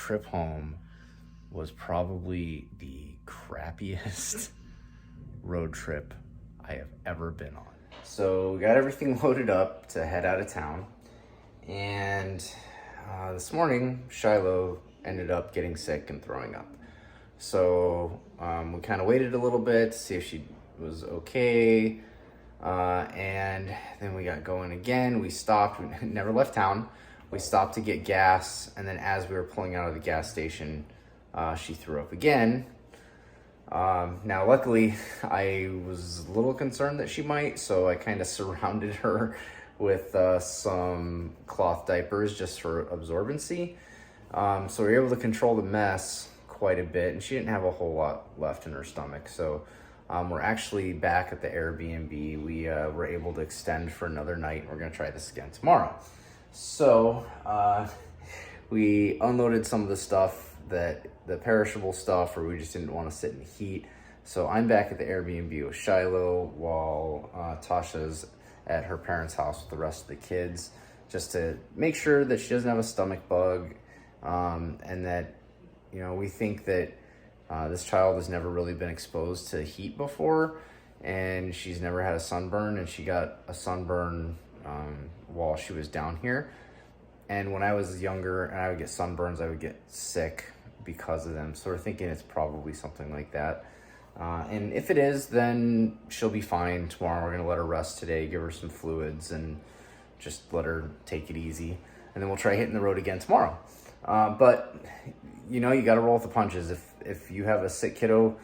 trip home was probably the crappiest road trip I have ever been on. So we got everything loaded up to head out of town, and this morning Shiloh ended up getting sick and throwing up. So we kind of waited a little bit to see if she was okay, and then we got going again. We stopped, we never left town. We stopped to get gas, and then as we were pulling out of the gas station, she threw up again. Now, luckily, I was a little concerned that she might, so I kind of surrounded her with some cloth diapers just for absorbency. So we were able to control the mess quite a bit, and she didn't have a whole lot left in her stomach. So we're actually back at the Airbnb. We were able to extend for another night, and we're going to try this again tomorrow. So we unloaded some of the stuff, the perishable stuff, or we just didn't want to sit in the heat. So I'm back at the Airbnb with Shiloh while Tasha's at her parents' house with the rest of the kids, just to make sure that she doesn't have a stomach bug, and that, you know, we think that this child has never really been exposed to heat before, and she's never had a sunburn, and she got a sunburn while she was down here. And when I was younger and I would get sunburns, I would get sick because of them. So we're thinking it's probably something like that. And if it is, then she'll be fine tomorrow. We're gonna let her rest today, give her some fluids, and just let her take it easy. And then we'll try hitting the road again tomorrow. But you know, you gotta roll with the punches. If you have a sick kiddo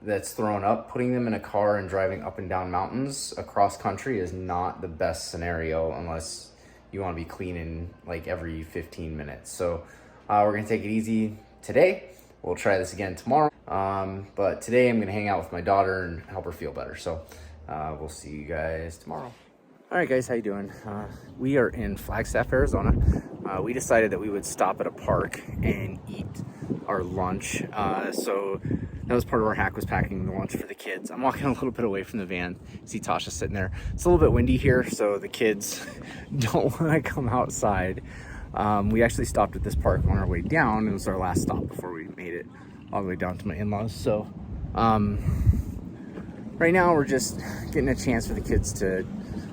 that's thrown up, putting them in a car and driving up and down mountains across country is not the best scenario unless you want to be cleaning like every 15 minutes. So we're gonna take it easy today. We'll try this again tomorrow. But today I'm gonna hang out with my daughter and help her feel better. So we'll see you guys tomorrow. All right, guys, how you doing? We are in Flagstaff, Arizona. We decided that we would stop at a park and eat our lunch. So that was part of our hack, was packing the lunch for the kids. I'm walking a little bit away from the van. See Tasha sitting there. It's a little bit windy here, so the kids don't want to come outside. We actually stopped at this park on our way down. It was our last stop before we made it all the way down to my in-laws. So right now we're just getting a chance for the kids to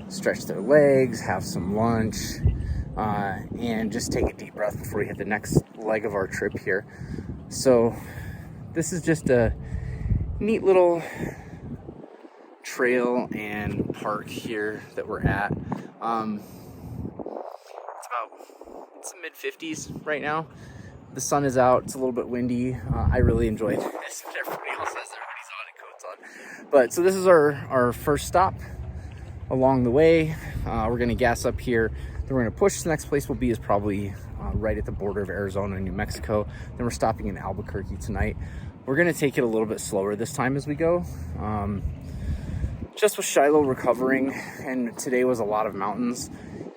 stretch their legs, have some lunch, and just take a deep breath before we hit the next leg of our trip here. So this is just a neat little trail and park here that we're at. It's mid-50s right now. The sun is out. It's a little bit windy. I really enjoy this, but everybody else has their hoodies on and coats on. But so this is our first stop along the way. We're gonna gas up here. Then we're gonna push. The next place we'll be is probably right at the border of Arizona and New Mexico. Then we're stopping in Albuquerque tonight. We're gonna take it a little bit slower this time as we go. Just with Shiloh recovering, and today was a lot of mountains.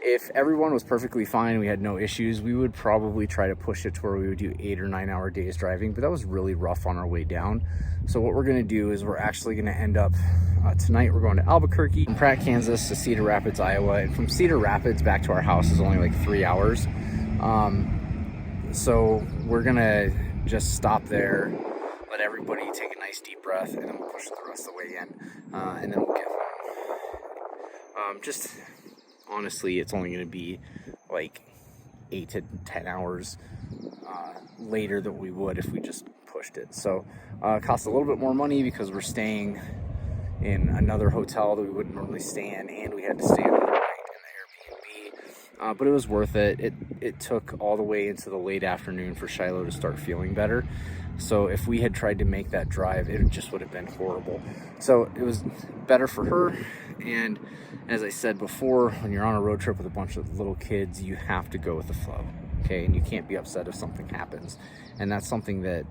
If everyone was perfectly fine, we had no issues, we would probably try to push it to where we would do 8 or 9 hour days driving, but that was really rough on our way down. So what we're gonna do is we're actually gonna end up, tonight we're going to Albuquerque, from Pratt, Kansas to Cedar Rapids, Iowa, and from Cedar Rapids back to our house is only like 3 hours. So we're gonna just stop there, let everybody take a nice deep breath, and then we'll push the rest of the way in, and then we'll get home. Just honestly, it's only going to be like 8 to 10 hours later than we would if we just pushed it. So it costs a little bit more money because we're staying in another hotel that we wouldn't normally stay in, and we had to stay another night in the Airbnb. But it was worth it. It took all the way into the late afternoon for Shiloh to start feeling better. So if we had tried to make that drive, it just would have been horrible. So it was better for her. And as I said before, when you're on a road trip with a bunch of little kids, you have to go with the flow, okay? And you can't be upset if something happens. And that's something that,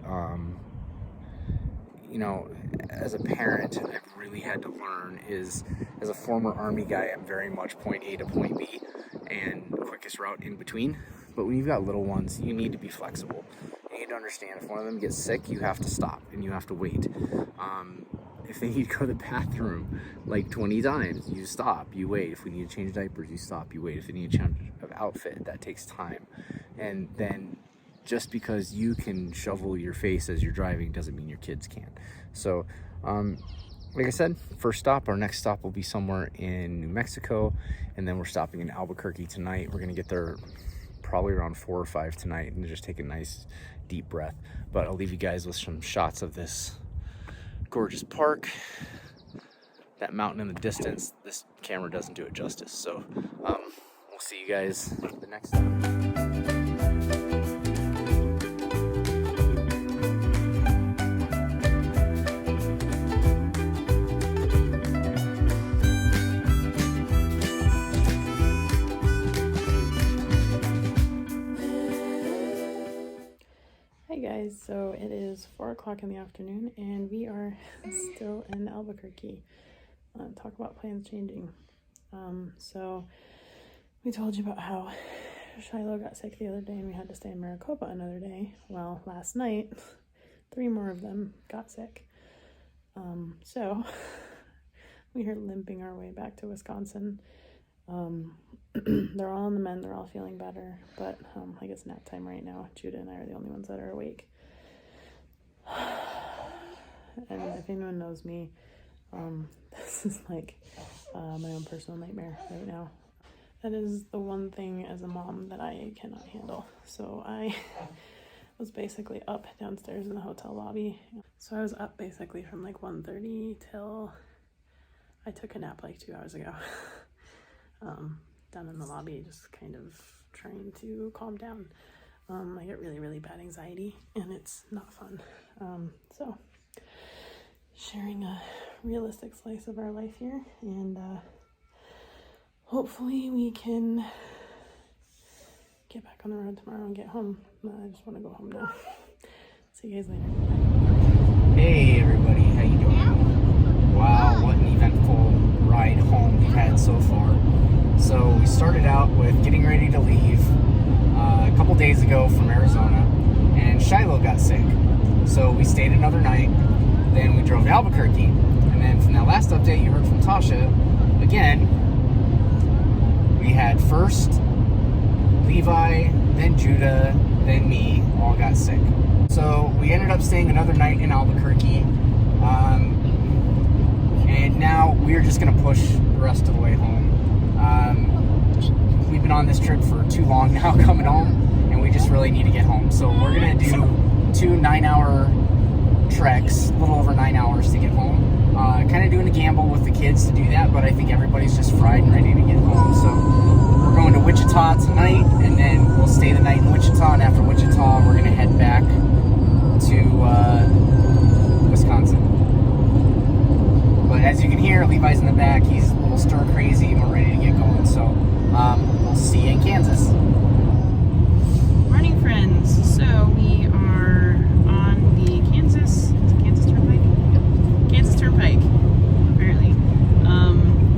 you know, as a parent, I've really had to learn is, as a former Army guy, I'm very much point A to point B and quickest route in between. But when you've got little ones, you need to be flexible. You need to understand if one of them gets sick, you have to stop and you have to wait. If they need to go to the bathroom like 20 times, you stop, you wait. If we need to change diapers, you stop, you wait. If they need to change of outfit, that takes time. And then just because you can shovel your face as you're driving doesn't mean your kids can. So, like I said, first stop, our next stop will be somewhere in New Mexico, and then we're stopping in Albuquerque tonight. We're gonna get there probably around 4 or 5 tonight and just take a nice deep breath. But I'll leave you guys with some shots of this gorgeous park, that mountain in the distance. This camera doesn't do it justice. So we'll see you guys the next time. So it is 4 o'clock in the afternoon and we are still in Albuquerque. Talk about plans changing. So we told you about how Shiloh got sick the other day and we had to stay in Maricopa another day. Well, last night 3 more of them got sick. So we are limping our way back to Wisconsin. They're all on the mend, they're all feeling better, but I guess nap time right now. Judah and I are the only ones that are awake. And if anyone knows me, this is like my own personal nightmare right now. That is the one thing as a mom that I cannot handle. So I was basically up downstairs in the hotel lobby. So I was up basically from like 1:30 till I took a nap like 2 hours ago. Down in the lobby, just kind of trying to calm down. I get really, really bad anxiety and it's not fun. So sharing a realistic slice of our life here, and hopefully we can get back on the road tomorrow and get home. I just want to go home now. See you guys later. Bye. Hey everybody, how you doing? Wow, what an eventful ride home we've had so far. So we started out with getting ready to leave a couple days ago from Arizona, and Shiloh got sick. So we stayed another night, then we drove to Albuquerque, and then from that last update you heard from Tasha, again, we had first Levi, then Judah, then me, all got sick. So we ended up staying another night in Albuquerque, and now we're just gonna push the rest of the way home. We've been on this trip for too long now coming home, and we just really need to get home. So we're gonna do 2 9-hour treks, a little over 9 hours to get home. Kind of doing a gamble with the kids to do that, but I think everybody's just fried and ready to get home. So we're going to Wichita tonight, and then we'll stay the night in Wichita, and after Wichita we're gonna head back to Wisconsin. But as you can hear, Levi's in the back. He's a little stir crazy and we're ready to get going. So we'll see you in Kansas. Morning, friends. So we are on the Kansas Turnpike, apparently.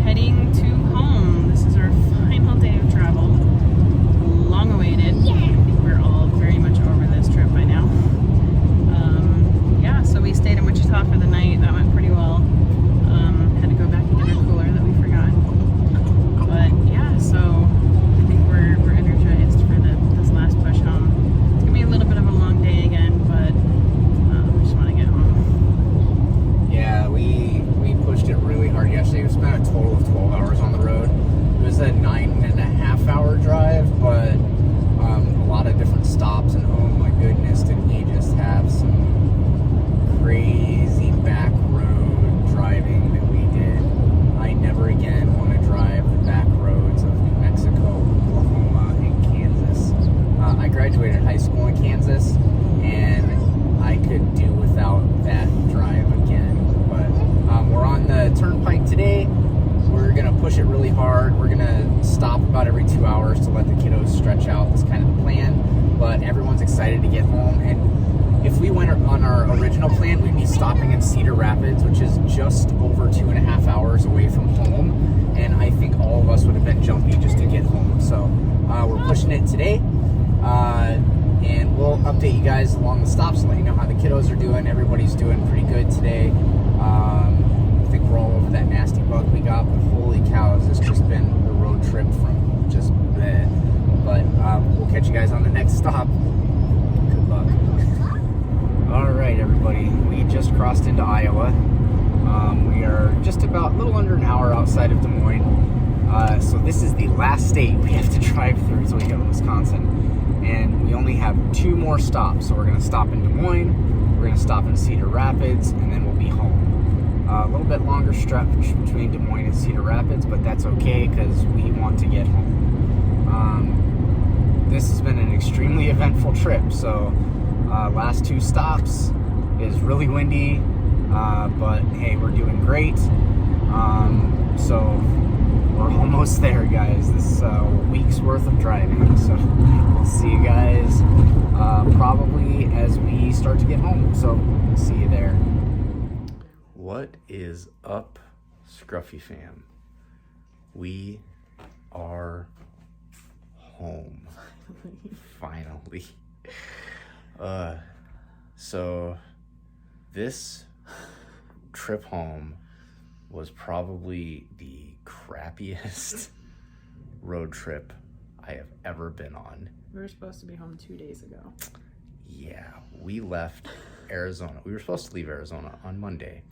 Heading to home. This is our final day of travel. Long awaited. Yeah. I think we're all very much over this trip by now. Yeah, so we stayed in Wichita for the night. That went pretty well. Had to go back and get our cooler that we forgot. But yeah, so I think we're energized for this last push home. It's gonna be a little bit of a long day again, but we just want to get home. Yeah, we pushed it really hard yesterday. We spent a total of 12 hours on the road. It was a 9.5-hour drive, but a lot of different stops, and oh my goodness, did we just have some crazy back road driving that we did. I never again want to drive the back roads of New Mexico, Oklahoma, and Kansas. I graduated high school in Kansas, and I could do without that drive again. But we're on the turnpike today. We're going to push it really hard. We're going to stop about every 2 hours to let the kiddos stretch out. That's kind of the plan. But everyone's excited to get home. And if we went on our original plan, we'd be stopping in Cedar Rapids, which is just over 2.5 hours away from home. And I think all of us would have been jumpy just to get home. So we're pushing it today. And we'll update you guys along the stops and let you know how the kiddos are doing. Everybody's doing pretty good today. I think we're all over that nasty bug we got, but holy cow, has this just been a road trip from just bleh. But we'll catch you guys on the next stop. last state we have to drive through until we get to Wisconsin. And we only have 2 more stops. So we're going to stop in Des Moines, we're going to stop in Cedar Rapids, and then we'll be home. A little bit longer stretch between Des Moines and Cedar Rapids, but that's okay because we want to get home. This has been an extremely eventful trip. So last 2 stops is really windy, but hey, we're doing great. So we're almost there, guys. This is a week's worth of driving. So we'll see you guys probably as we start to get home. So see you there. What is up, Scruffy fam? We are home. Finally. So this trip home was probably the crappiest road trip I have ever been on. We were supposed to be home 2 days ago. Yeah, we left Arizona. We were supposed to leave Arizona on Monday.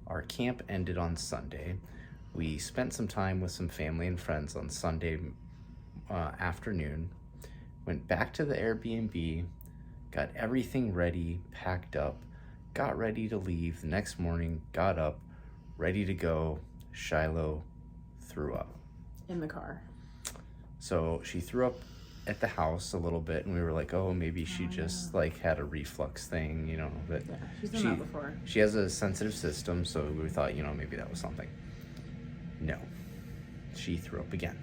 Our camp ended on Sunday. We spent some time with some family and friends on Sunday afternoon. Went back to the Airbnb, got everything ready, packed up, got ready to leave. The next morning, got up, ready to go. Shiloh threw up. In the car. So she threw up at the house a little bit, and we were like, oh, maybe she just like had a reflux thing, you know. But yeah, she's done that before. She has a sensitive system, so we thought, you know, maybe that was something. No, she threw up again.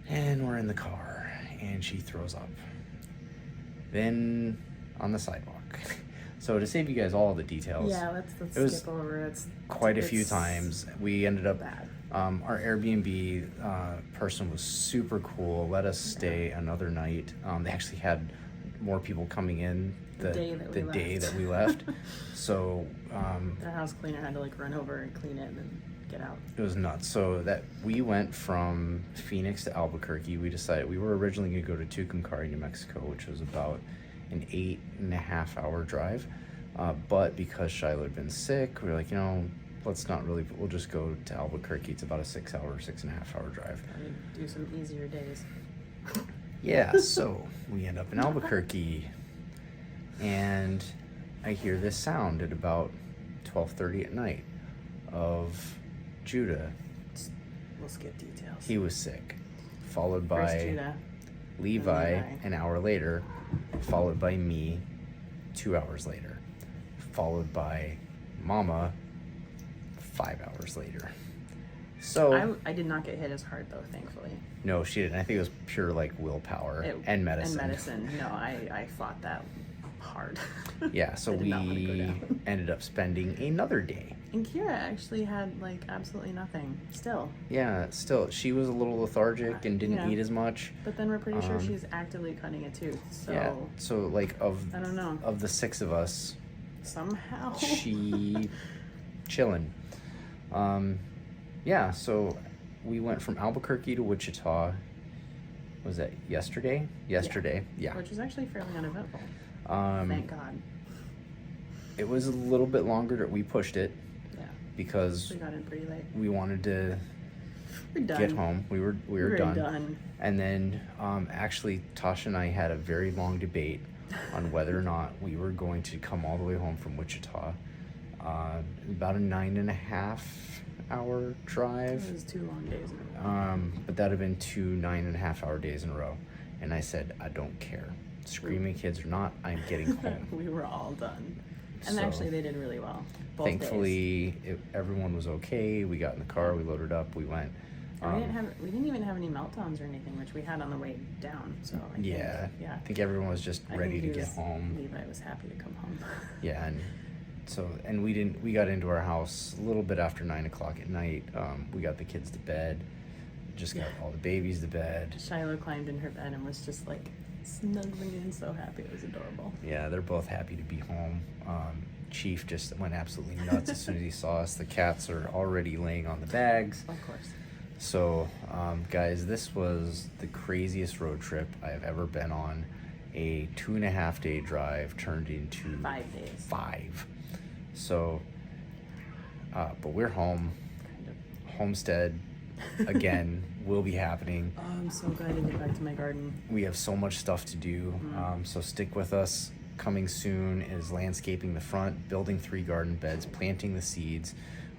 And we're in the car, and she throws up. Then on the sidewalk. So to save you guys all the details, yeah, let's skip over it. Quite a few times. We ended up bad. Our Airbnb person was super cool. Let us stay another night. They actually had more people coming in the day that we left. So their house cleaner had to like run over and clean it and then get out. It was nuts. So that we went from Phoenix to Albuquerque. We decided we were originally going to go to Tucumcari, New Mexico, which was about an 8.5-hour drive. But because Shiloh had been sick, we were like, you know, let's not really, we'll just go to Albuquerque. It's about a 6.5-hour drive. I mean, do some easier days. Yeah, so we end up in Albuquerque, and I hear this sound at about 12:30 at night of Judah. We'll skip details. He was sick, followed by Judah, Levi an hour later, followed by me 2 hours later, followed by Mama 5 hours later. So I did not get hit as hard though, thankfully. No, she didn't. I think it was pure like willpower and medicine. And medicine. No, I fought that hard. Yeah, so we ended up spending another day. And Kira actually had like absolutely nothing still. Yeah, still. She was a little lethargic and didn't eat as much. But then we're pretty sure she's actively cutting a tooth. So yeah, so like I don't know. Of the 6 of us, somehow she chilling. Yeah, so we went from Albuquerque to Wichita. Was that yesterday? Yeah. Which was actually fairly uneventful. Thank God. It was a little bit longer. We pushed it. Yeah. Because we got in pretty late. We wanted to get home. We were done. And then actually Tasha and I had a very long debate on whether or not we were going to come all the way home from Wichita. About a 9.5-hour drive. It was 2 long days in a row. But that'd have been 2 9.5-hour days in a row. And I said, I don't care. Screaming kids or not, I'm getting home. We were all done. And actually they did really well. Both thankfully, everyone was okay. We got in the car, we loaded up, we went. We didn't even have any meltdowns or anything, which we had on the way down. So I think everyone was just ready to get home. Levi was happy to come home. Yeah, and we got into our house a little bit after 9 o'clock at night. We got the kids to bed, just got all the babies to bed. Shiloh climbed in her bed and was just like snuggling in, so happy. It was adorable. Yeah, they're both happy to be home. Chief just went absolutely nuts as soon as he saw us. The cats are already laying on the bags. Of course. So, guys, this was the craziest road trip I have ever been on. A 2.5-day drive turned into 5 days. 5. So, but we're home. Homestead again will be happening. Oh, I'm so glad to get back to my garden. We have so much stuff to do, so stick with us. Coming soon is landscaping the front, building 3 garden beds, planting the seeds.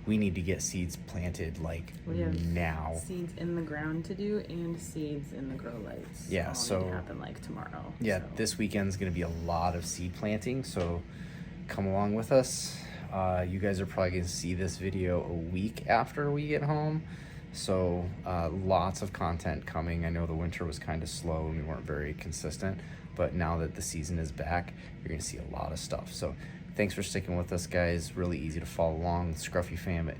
We need to get seeds planted like We have now. seeds in the ground to do and seeds in the grow lights. Yeah, all so need to happen like tomorrow. Yeah, so. this weekend's going to be a lot of seed planting, so come along with us. You guys are probably going to see this video a week after we get home, so lots of content coming. I know the winter was kind of slow and we weren't very consistent, but now that the season is back, you're going to see a lot of stuff. So thanks for sticking with us, guys. Really easy to follow along. Scruffy Fam at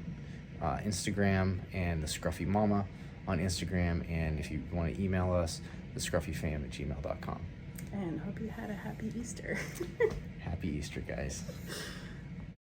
Instagram and the Scruffy Mama on Instagram, and if you want to email us, thescruffyfam@gmail.com. And hope you had a happy Easter. Happy Easter, guys.